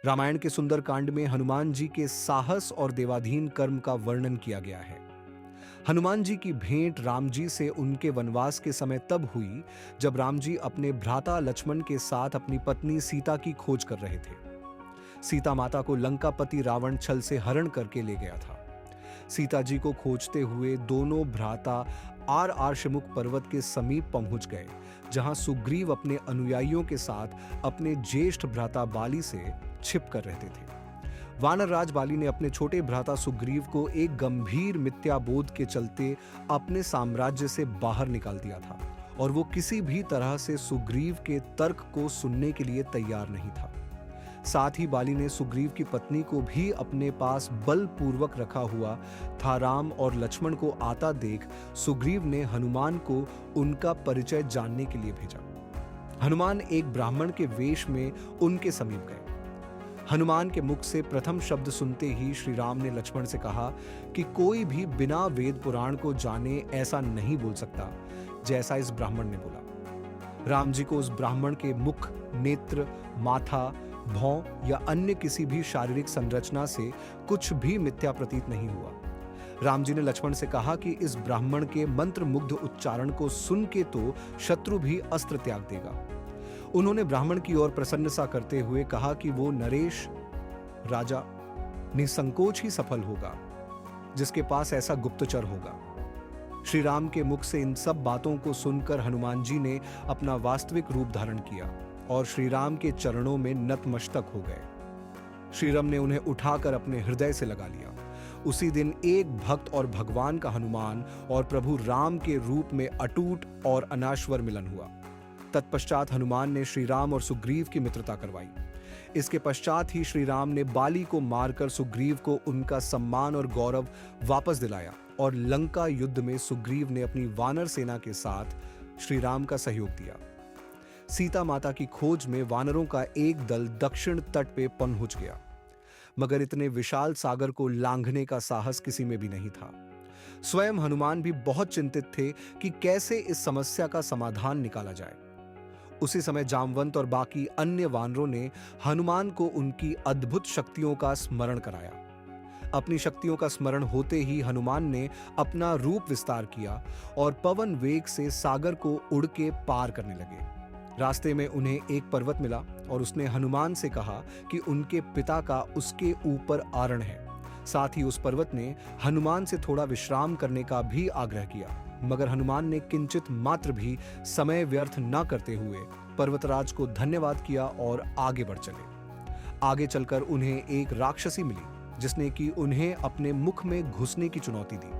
रामायण के सुंदर कांड में हनुमान जी के साहस और देवाधीन कर्म का वर्णन किया गया है। हनुमान जी की भेंट राम जी से उनके वनवास के समय तब हुई जब राम जी अपने भ्राता लक्ष्मण के साथ अपनी पत्नी सीता की खोज कर रहे थे। सीता माता को लंकापति रावण छल से हरण करके ले गया था। सीता जी को खोजते हुए दोनों भ्राता आर आर्षमुख पर्वत के समीप पहुंच गए, जहां सुग्रीव अपने अनुयायियों के साथ अपने ज्येष्ठ भ्राता बाली से छिप कर रहते थे। वानर राज बाली ने अपने छोटे भ्राता सुग्रीव को एक गंभीर मिथ्याबोध के चलते अपने साम्राज्य से बाहर निकाल दिया था और वो किसी भी तरह से सुग्रीव के तर्क को सुनने के लिए तैयार नहीं था। साथ ही बाली ने सुग्रीव की पत्नी को भी अपने पास बलपूर्वक रखा हुआ था। राम और लक्ष्मण को आता देख सुग्रीव ने हनुमान को उनका परिचय जानने के लिए भेजा। हनुमान एक ब्राह्मण के वेश में उनके समीप गए। हनुमान के मुख से प्रथम शब्द सुनते ही श्री राम ने लक्ष्मण से कहा कि कोई भी बिना वेद पुराण को जाने ऐसा नहीं बोल सकता जैसा इस ब्राह्मण ने बोला। राम जी को उस ब्राह्मण के मुख, नेत्र, माथा, भौं या अन्य किसी भी शारीरिक संरचना से कुछ भी मिथ्या प्रतीत नहीं हुआ। राम जी ने लक्ष्मण से कहा कि इस ब्राह्मण के मंत्र मुग्ध उच्चारण को सुन के तो शत्रु भी अस्त्र त्याग देगा। उन्होंने ब्राह्मण की ओर प्रसन्न सा करते हुए कहा कि वो नरेश राजा निसंकोच ही सफल होगा जिसके पास ऐसा गुप्तचर होगा। श्री राम के मुख से इन सब बातों को सुनकर हनुमान जी ने अपना वास्तविक रूप धारण किया और श्री राम के चरणों में नतमस्तक हो गए। श्री राम ने उन्हें उठाकर अपने हृदय से लगा लिया। उसी दिन एक भक्त और भगवान का हनुमान और प्रभु राम के रूप में अटूट और अनाश्वर मिलन हुआ। तत्पश्चात हनुमान ने श्री राम और सुग्रीव की मित्रता करवाई। इसके पश्चात ही श्री राम ने बाली को मारकर सुग्रीव को उनका सम्मान और गौरव वापस दिलाया और लंका युद्ध में सुग्रीव ने अपनी वानर सेना के साथ श्री राम का सहयोग दिया। सीता माता की खोज में वानरों का एक दल दक्षिण तट पे पहुंच गया, मगर इतने विशाल सागर को लांघने का साहस किसी में भी नहीं था। स्वयं हनुमान भी बहुत चिंतित थे कि कैसे इस समस्या का समाधान निकाला जाए। उसी समय जामवंत और बाकी अन्य वानरों ने हनुमान को उनकी अद्भुत शक्तियों का स्मरण कराया। अपनी शक्तियों का स्मरण होते ही हनुमान ने अपना रूप विस्तार किया और पवन वेग से सागर को उड़ के पार करने लगे। रास्ते में उन्हें एक पर्वत मिला और उसने हनुमान से कहा कि उनके पिता का उसके ऊपर आरण है। साथ ही उस पर्वत ने हनुमान से थोड़ा विश्राम करने का भी आग्रह किया, मगर हनुमान ने किंचित मात्र भी समय व्यर्थ न करते हुए पर्वतराज को धन्यवाद किया और आगे बढ़ चले। आगे चलकर उन्हें एक राक्षसी मिली जिसने कि उन्हें अपने मुख में घुसने की चुनौती दी।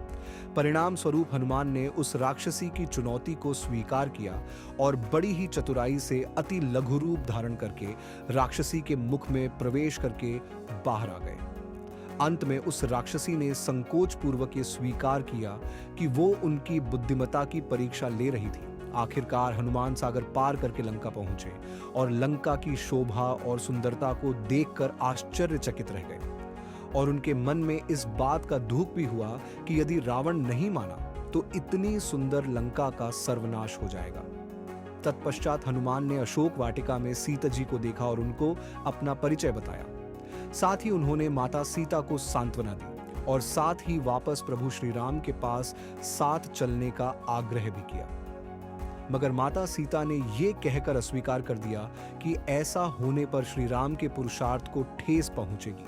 परिणाम स्वरूप हनुमान ने उस राक्षसी की चुनौती को स्वीकार किया और बड़ी ही चतुराई से अति लघु रूप धारण करके राक्षसी के मुख में प्रवेश करके बाहर आ गए। अंत में उस राक्षसी ने संकोच पूर्वक ये स्वीकार किया कि वो उनकी बुद्धिमत्ता की परीक्षा ले रही थी। आखिरकार हनुमान सागर पार करके लंका पहुंचे और लंका की शोभा और सुंदरता को देखकर आश्चर्यचकित रह गए और उनके मन में इस बात का दुख भी हुआ कि यदि रावण नहीं माना तो इतनी सुंदर लंका का सर्वनाश हो जाएगा। तत्पश्चात हनुमान ने अशोक वाटिका में सीता जी को देखा और उनको अपना परिचय बताया। साथ ही उन्होंने माता सीता को सांत्वना दी और साथ ही वापस प्रभु श्री राम के पास साथ चलने का आग्रह भी किया, मगर माता सीता ने यह कहकर अस्वीकार कर दिया कि ऐसा होने पर श्री राम के पुरुषार्थ को ठेस पहुंचेगी।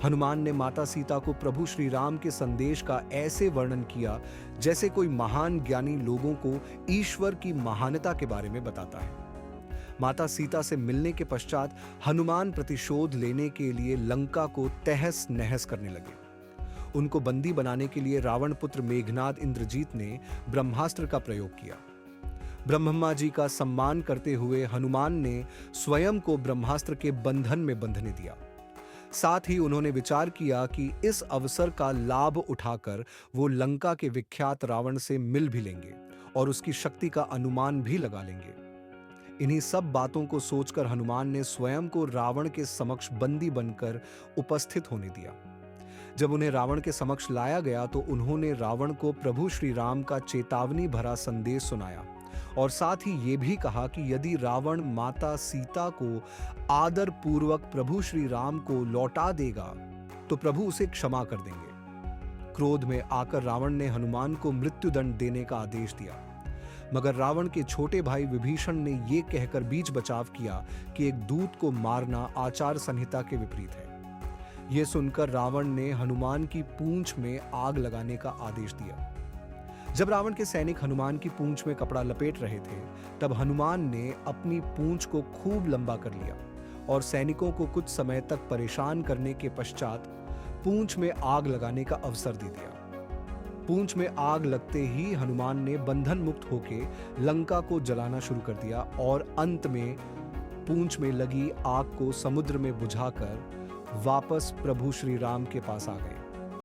हनुमान ने माता सीता को प्रभु श्री राम के संदेश का ऐसे वर्णन किया जैसे कोई महान ज्ञानी लोगों को ईश्वर की महानता के बारे में बताता है। माता सीता से मिलने के पश्चात हनुमान प्रतिशोध लेने के लिए लंका को तहस नहस करने लगे। उनको बंदी बनाने के लिए रावण पुत्र मेघनाद इंद्रजीत ने ब्रह्मास्त्र का प्रयोग किया। ब्रह्मा जी का सम्मान करते हुए हनुमान ने स्वयं को ब्रह्मास्त्र के बंधन में बंधने दिया। साथ ही उन्होंने विचार किया कि इस अवसर का लाभ उठाकर वो लंका के विख्यात रावण से मिल भी लेंगे और उसकी शक्ति का अनुमान भी लगा लेंगे। इन्हीं सब बातों को सोचकर हनुमान ने स्वयं को रावण के समक्ष बंदी बनकर उपस्थित होने दिया। जब उन्हें रावण के समक्ष लाया गया तो उन्होंने रावण को प्रभु श्री राम का चेतावनी भरा संदेश सुनाया और साथ ही ये भी कहा कि यदि रावण माता सीता को आदर पूर्वक प्रभु श्री राम को लौटा देगा तो प्रभु उसे क्षमा कर देंगे। क्रोध में आकर रावण ने हनुमान को मृत्युदंड देने का आदेश दिया, मगर रावण के छोटे भाई विभीषण ने यह कहकर बीच बचाव किया कि एक दूत को मारना आचार संहिता के विपरीत है। यह सुनकर रावण ने हनुमान की पूंछ में आग लगाने का आदेश दिया। जब रावण के सैनिक हनुमान की पूंछ में कपड़ा लपेट रहे थे, तब हनुमान ने अपनी पूंछ को खूब लंबा कर लिया और सैनिकों को कुछ समय तक परेशान करने के पश्चात पूंछ में आग लगाने का अवसर दे दिया। पूंछ में आग लगते ही हनुमान ने बंधन मुक्त होकर लंका को जलाना शुरू कर दिया और अंत में पूंछ में लगी आग को समुद्र में बुझाकर वापस प्रभु श्री राम के पास आ गए।